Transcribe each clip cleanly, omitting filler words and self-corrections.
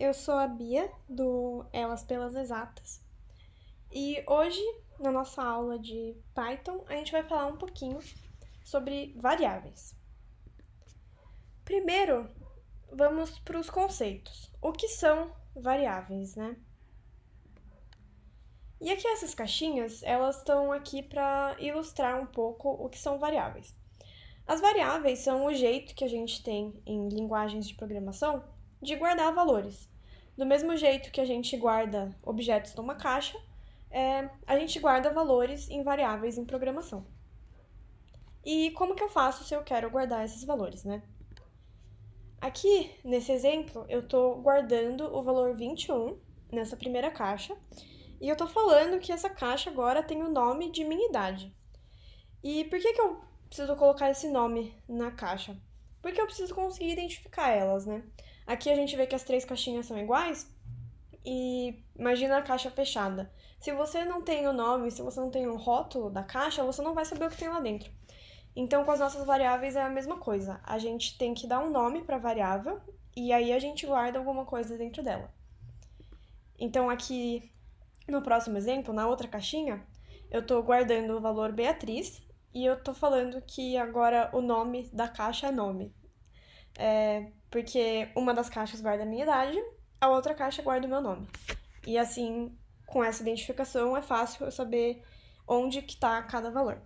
eu sou a Bia, do Elas Pelas Exatas, e hoje, na nossa aula de Python, a gente vai falar um pouquinho sobre variáveis. Primeiro, vamos para os conceitos. O que são variáveis, né? E aqui essas caixinhas, elas estão aqui para ilustrar um pouco o que são variáveis. As variáveis são o jeito que a gente tem em linguagens de programação de guardar valores. Do mesmo jeito que a gente guarda objetos numa caixa, a gente guarda valores em variáveis em programação. E como que eu faço se eu quero guardar esses valores, né? Aqui, nesse exemplo, eu estou guardando o valor 21 nessa primeira caixa, e eu estou falando que essa caixa agora tem o nome de minha idade. E por que eu preciso colocar esse nome na caixa? Porque eu preciso conseguir identificar elas, né? Aqui a gente vê que as três caixinhas são iguais e imagina a caixa fechada. Se você não tem o nome, se você não tem o rótulo da caixa, você não vai saber o que tem lá dentro. Então, com as nossas variáveis é a mesma coisa. A gente tem que dar um nome para a variável e aí a gente guarda alguma coisa dentro dela. Então, aqui no próximo exemplo, na outra caixinha, eu estou guardando o valor Beatriz e eu estou falando que agora o nome da caixa é nome. Porque uma das caixas guarda a minha idade, a outra caixa guarda o meu nome. E assim, com essa identificação, é fácil eu saber onde que está cada valor.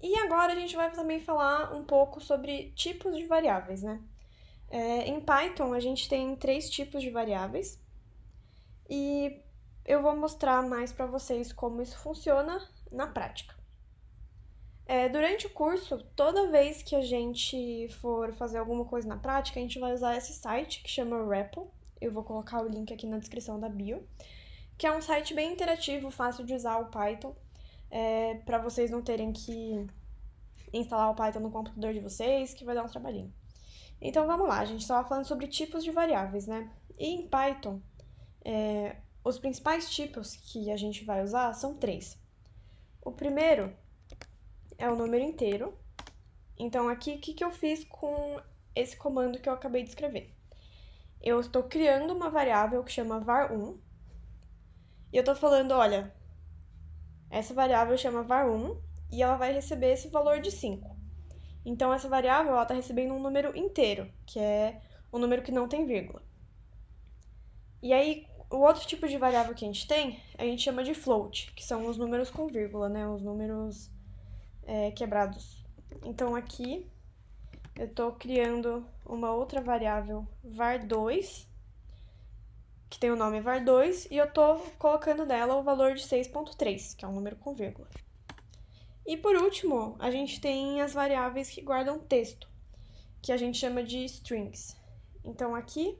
E agora a gente vai também falar um pouco sobre tipos de variáveis, né? Em Python, a gente tem 3 tipos de variáveis. E eu vou mostrar mais para vocês como isso funciona na prática. Durante o curso, toda vez que a gente for fazer alguma coisa na prática, a gente vai usar esse site que chama REPL. Eu vou colocar o link aqui na descrição da bio, que é um site bem interativo, fácil de usar o Python, para vocês não terem que instalar o Python no computador de vocês, que vai dar um trabalhinho. Então vamos lá, a gente estava falando sobre tipos de variáveis, né? E em Python, os principais tipos que a gente vai usar são 3. O primeiro é o número inteiro. Então, aqui, o que eu fiz com esse comando que eu acabei de escrever? Eu estou criando uma variável que chama var1, e eu estou falando, olha, essa variável chama var1, e ela vai receber esse valor de 5. Então, essa variável está recebendo um número inteiro, que é um número que não tem vírgula. E aí, o outro tipo de variável que a gente chama de float, que são os números com vírgula, né? Os números quebrados. Então, aqui, eu estou criando uma outra variável var2, que tem o nome var2, e eu estou colocando nela o valor de 6.3, que é um número com vírgula. E por último, a gente tem as variáveis que guardam texto, que a gente chama de strings. Então aqui,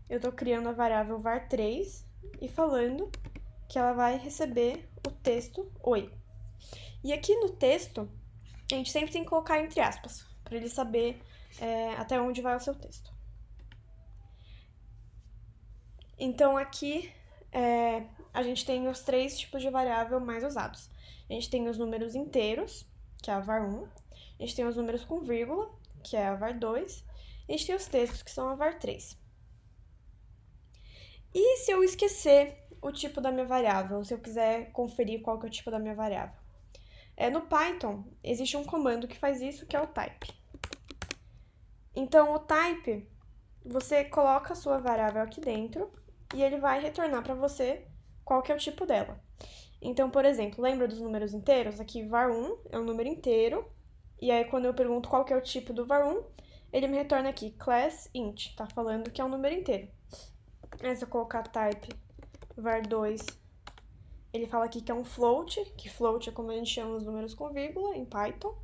eu estou criando a variável var3 e falando que ela vai receber o texto oi. E aqui no texto, a gente sempre tem que colocar entre aspas, para ele saber até onde vai o seu texto. Então, aqui, a gente tem os 3 tipos de variável mais usados. A gente tem os números inteiros, que é a var1. A gente tem os números com vírgula, que é a var2. E a gente tem os textos, que são a var3. E se eu esquecer o tipo da minha variável, se eu quiser conferir qual que é o tipo da minha variável? No Python, existe um comando que faz isso, que é o type. Então, o type, você coloca a sua variável aqui dentro e ele vai retornar para você qual que é o tipo dela. Então, por exemplo, lembra dos números inteiros? Aqui, var1 é um número inteiro, e aí quando eu pergunto qual que é o tipo do var1, ele me retorna aqui, class int, tá falando que é um número inteiro. Se eu colocar type var2, ele fala aqui que é um float, que float é como a gente chama os números com vírgula em Python.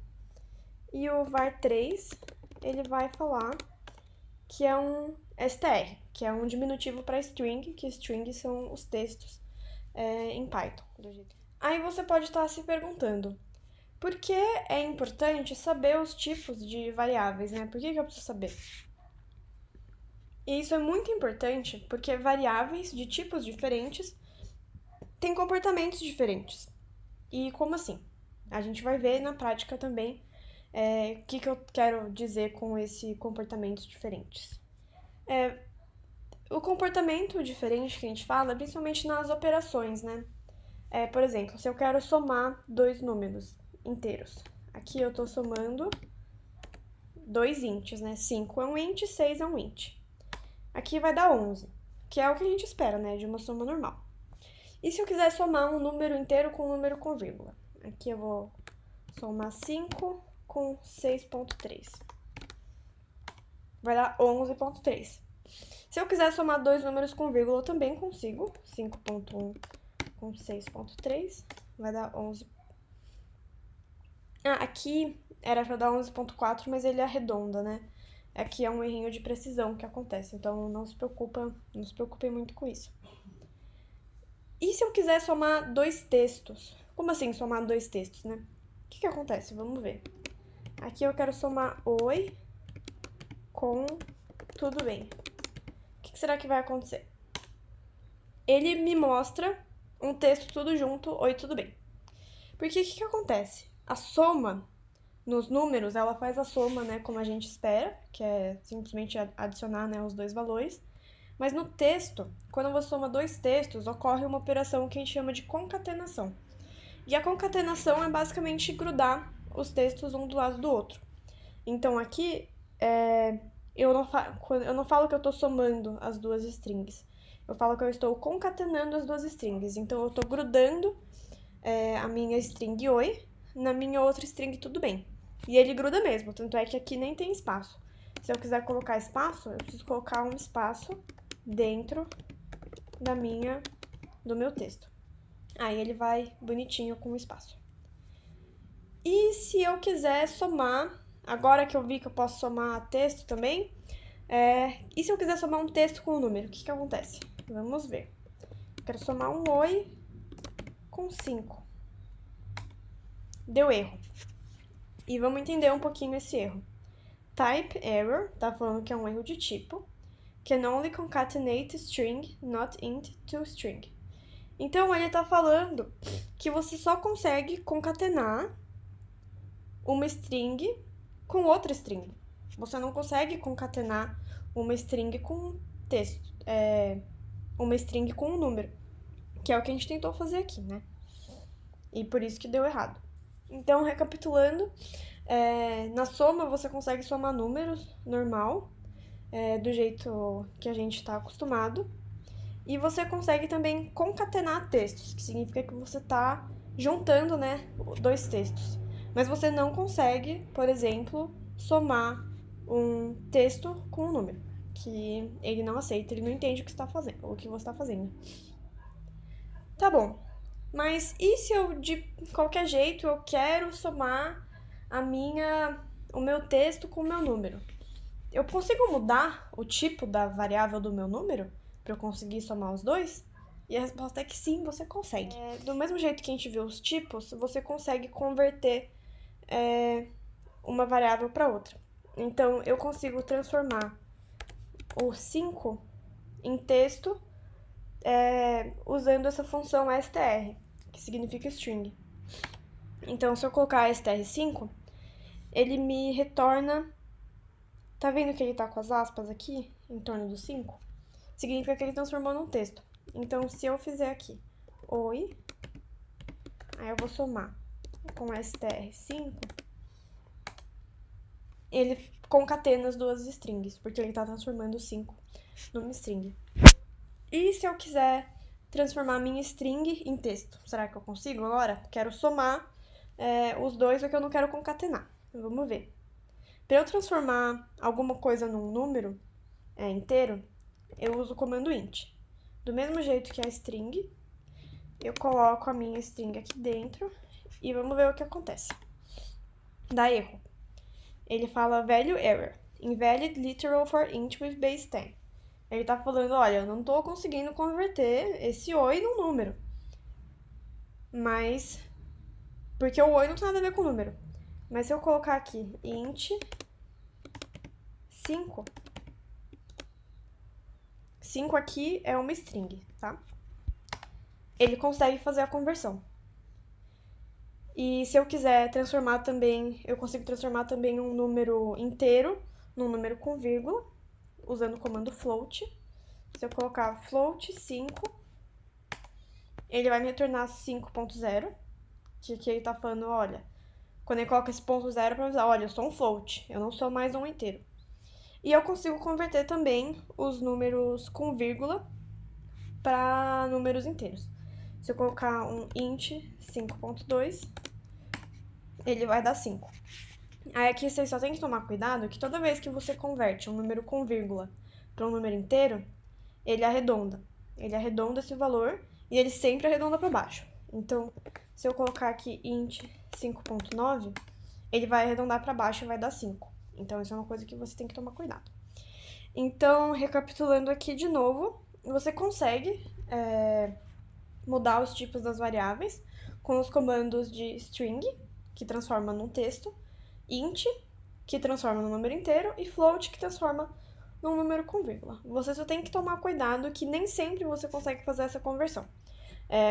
E o var3, ele vai falar que é um str, que é um diminutivo para string, que string são os textos em Python. Aí você pode estar se perguntando, por que é importante saber os tipos de variáveis, né? Por que eu preciso saber? E isso é muito importante porque variáveis de tipos diferentes têm comportamentos diferentes. E como assim? A gente vai ver na prática também O que eu quero dizer com esse comportamentos diferentes? O comportamento diferente que a gente fala, principalmente nas operações, né? Por exemplo, se eu quero somar dois números inteiros. Aqui eu tô somando dois ints, né? 5 é um int, 6 é um int. Aqui vai dar 11, que é o que a gente espera, né? De uma soma normal. E se eu quiser somar um número inteiro com um número com vírgula? Aqui eu vou somar 5 com 6,3. Vai dar 11,3. Se eu quiser somar dois números com vírgula, eu também consigo. 5,1 com 6,3 vai dar 11. Aqui era para dar 11,4, mas ele arredonda, né? Aqui é um errinho de precisão que acontece, então não se preocupem muito com isso. E se eu quiser somar dois textos? Como assim somar dois textos, né? O que acontece? Vamos ver. Aqui eu quero somar oi com tudo bem. O que será que vai acontecer? Ele me mostra um texto tudo junto, oi, tudo bem. Porque o que acontece? A soma nos números, ela faz a soma, né, como a gente espera, que é simplesmente adicionar, né, os dois valores. Mas no texto, quando você soma dois textos, ocorre uma operação que a gente chama de concatenação. E a concatenação é basicamente grudar os textos um do lado do outro. Então aqui, eu não falo que eu estou somando as duas strings. Eu falo que eu estou concatenando as duas strings. Então eu estou grudando a minha string oi na minha outra string tudo bem. E ele gruda mesmo, tanto é que aqui nem tem espaço. Se eu quiser colocar espaço, eu preciso colocar um espaço dentro do meu texto. Aí ele vai bonitinho com o espaço. E se eu quiser somar, agora que eu vi que eu posso somar texto também, e se eu quiser somar um texto com um número, o que acontece? Vamos ver. Eu quero somar um oi com 5. Deu erro. E vamos entender um pouquinho esse erro. Type error, tá falando que é um erro de tipo. Can only concatenate string, not int, to string. Então, ele tá falando que você só consegue concatenar uma string com outra string. Você não consegue concatenar uma string com texto, uma string com um número, que é o que a gente tentou fazer aqui, né? E por isso que deu errado. Então, recapitulando, na soma você consegue somar números normal, do jeito que a gente está acostumado. E você consegue também concatenar textos, que significa que você está juntando, né, dois textos. Mas você não consegue, por exemplo, somar um texto com um número, que ele não aceita, ele não entende o que você está fazendo. Tá bom. Mas e se eu, de qualquer jeito, eu quero somar o meu texto com o meu número? Eu consigo mudar o tipo da variável do meu número para eu conseguir somar os dois? E a resposta é que sim, você consegue. Do mesmo jeito que a gente viu os tipos, você consegue converter uma variável para outra. Então, eu consigo transformar o 5 em texto usando essa função str, que significa string. Então, se eu colocar str5, ele me retorna. Tá vendo que ele tá com as aspas aqui, em torno do 5? Significa que ele transformou num texto. Então, se eu fizer aqui, oi, aí eu vou somar com str5, ele concatena as duas strings, porque ele tá transformando o 5 numa string. E se eu quiser transformar a minha string em texto? Será que eu consigo agora? Quero somar os dois, só que eu não quero concatenar. Vamos ver. Para eu transformar alguma coisa num número inteiro, eu uso o comando int. Do mesmo jeito que a string, eu coloco a minha string aqui dentro e vamos ver o que acontece. Dá erro. Ele fala value error, invalid literal for int with base 10. Ele tá falando, olha, eu não tô conseguindo converter esse oi num número. Mas, porque o oi não tem nada a ver com o número. Mas se eu colocar aqui int 5, 5 aqui é uma string, tá? Ele consegue fazer a conversão. E se eu quiser transformar também, eu consigo transformar também um número inteiro num número com vírgula, usando o comando float. Se eu colocar float 5, ele vai me retornar 5.0, que ele tá falando, olha, quando ele coloca esse ponto zero para avisar, olha, eu sou um float, eu não sou mais um inteiro. E eu consigo converter também os números com vírgula para números inteiros. Se eu colocar um int 5.2, ele vai dar 5. Aí aqui vocês só tem que tomar cuidado que toda vez que você converte um número com vírgula para um número inteiro, ele arredonda. Ele arredonda esse valor e ele sempre arredonda para baixo. Então, se eu colocar aqui int 5.9, ele vai arredondar para baixo e vai dar 5. Então, isso é uma coisa que você tem que tomar cuidado. Então, recapitulando aqui de novo, você consegue mudar os tipos das variáveis com os comandos de string, que transforma num texto, int, que transforma num número inteiro, e float, que transforma num número com vírgula. Você só tem que tomar cuidado que nem sempre você consegue fazer essa conversão.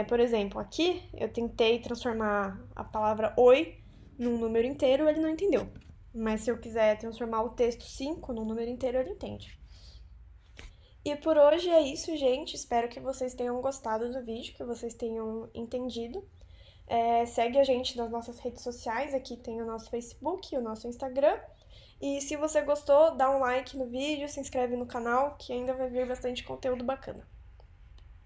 Por exemplo, aqui eu tentei transformar a palavra oi num número inteiro, ele não entendeu. Mas se eu quiser transformar o texto 5 num número inteiro, ele entende. E por hoje é isso, gente. Espero que vocês tenham gostado do vídeo, que vocês tenham entendido. Segue a gente nas nossas redes sociais, aqui tem o nosso Facebook e o nosso Instagram. E se você gostou, dá um like no vídeo, se inscreve no canal, que ainda vai vir bastante conteúdo bacana.